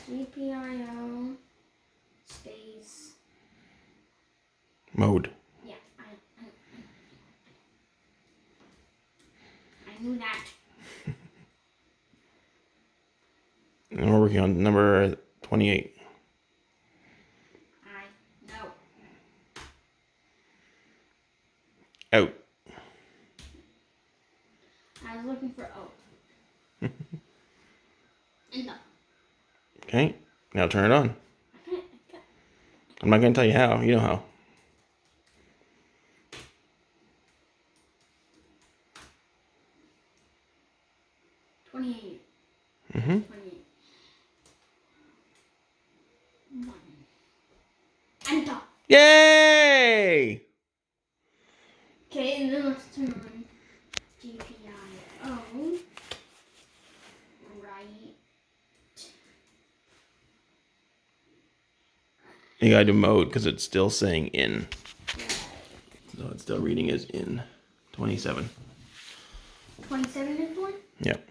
GPIO space mode. Yeah, I knew that. And we're working on number 28. I know. Out. I was looking for O. And no. Okay, now turn it on. Okay. I'm not going to tell you how. You know how. Mm-hmm. 28. 1. Enter. Yay! Okay, and then let's turn on GPIO. Right. You gotta do mode because it's still saying in. Right. So it's still reading as in. 27. 27 is one? Yep.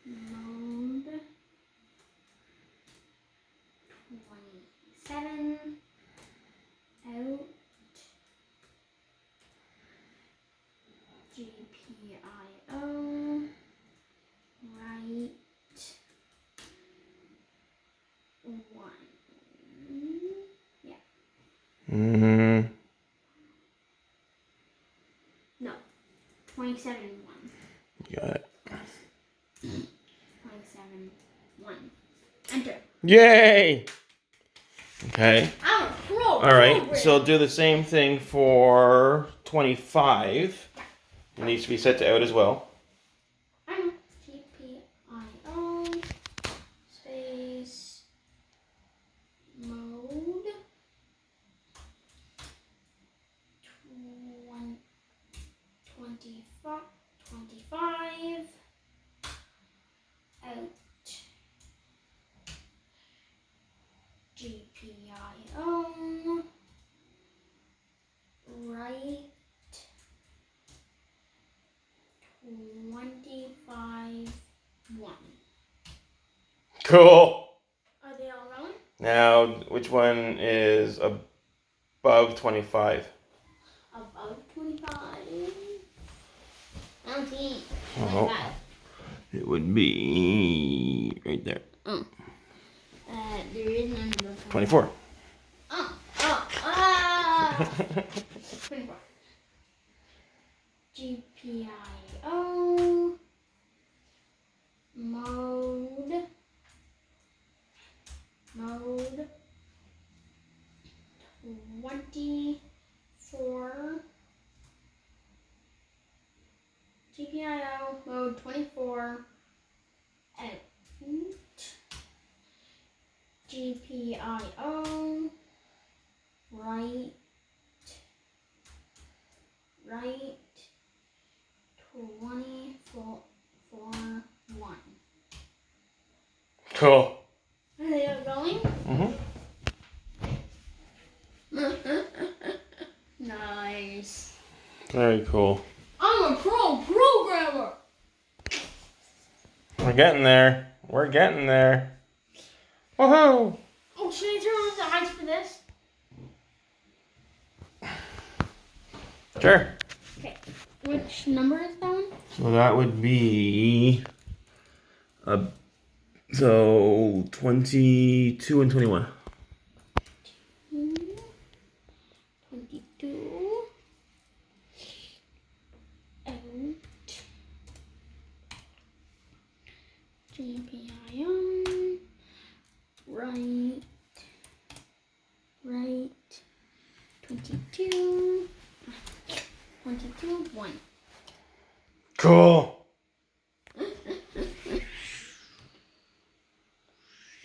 Mode 27 out GPIO right 1. Yeah. Mm-hmm. No. 27 1. You got it. 27 1. Enter. Yay! Okay. I'm a pro. All right. So do the same thing for 25. It needs to be set to out as well. I know. GPIO space mode 25 out GPIO right 25 1. Cool. Are they all going? Now, which one is above 25? Above 25? I don't see it. Oh. Like that. It would be right there. Oh. There is none above 24. Ah! 24. GPIO mode 24 GPIO mode 24 out GPIO right 24 1. Cool. Are they all going? Nice. Very cool. I'm a pro programmer. We're getting there. We're getting there. Woohoo! Oh, should I turn on the eyes for this? Sure. Okay. Which number is that one? So that would be so 22 and 21. 22 out GPIO right 22 1. Cool.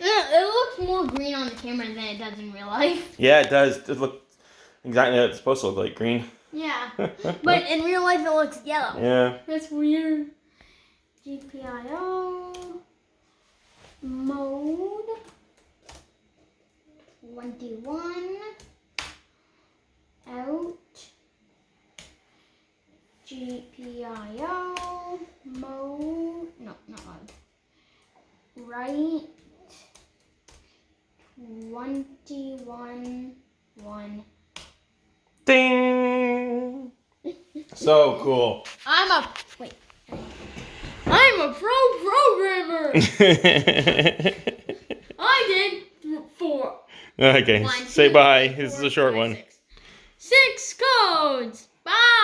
Yeah, it looks more green on the camera than it does in real life. Yeah, it does. It looks exactly what it's supposed to look like, green. Yeah, but in real life it looks yellow. Yeah. That's weird. GPIO mode 21 out GPIO mode, no, not mode, right. 21, 1. Ding! So cool. I'm a pro programmer. I did 4. Okay, 1, say 2, bye. 3, This is 4, a short 5, one. 6. 6 codes. Bye.